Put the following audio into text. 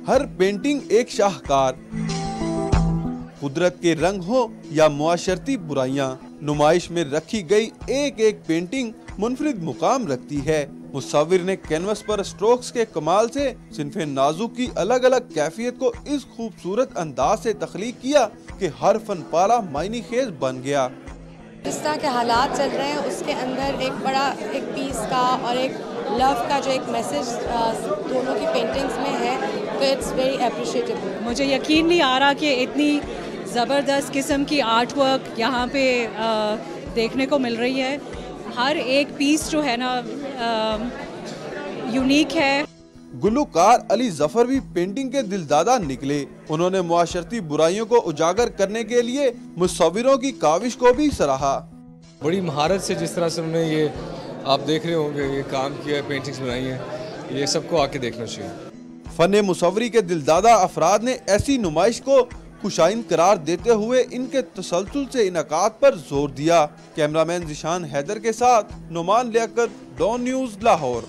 हर painting एक शाहकार, कुदरत के रंग हो या मुआशरती बुराइयां, नुमाइश में रखी गई एक एक पेंटिंग मुनफरिद मुकाम रखती है। मुसव्विर ने कैनवस पर स्ट्रोक्स के कमाल से सिन्फ़े नाज़ुक की अलग अलग कैफियत को इस खूबसूरत अंदाज से तख्लीक किया कि हर फन पारा मायने खेज बन गया। जिस तरह के हालात चल रहे हैं उसके अंदर एक बड़ा एक पीस का और एक लव का जो एक मैसेज दोनों की पेंटिंग्स में है, तो इट्स वेरी अप्रिशिएटेबल। मुझे यकीन नहीं आ रहा कि इतनी ज़बरदस्त किस्म की आर्ट वर्क यहाँ पे देखने को मिल रही है। हर एक पीस जो है ना यूनिक है। गुलूकार अली जफर भी पेंटिंग के दिलदादा निकले। उन्होंने मुआशरती बुराइयों को उजागर करने के लिए मुसव्विरों की काविश को भी सराहा। बड़ी महारत से जिस तरह से उन्होंने ये आप देख रहे होंगे ये काम किया है, पेंटिंग्स बनाई हैं, ये सबको आके देखना चाहिए। फन मुसव्वरी के दिलदादा अफराद ने ऐसी नुमाइश को खुशाइन करार देते हुए इनके तसलसल से इनकाद पर जोर दिया। कैमरामैन जिशान हैदर के साथ नुमान लियाकत, डॉन न्यूज़, लाहौर।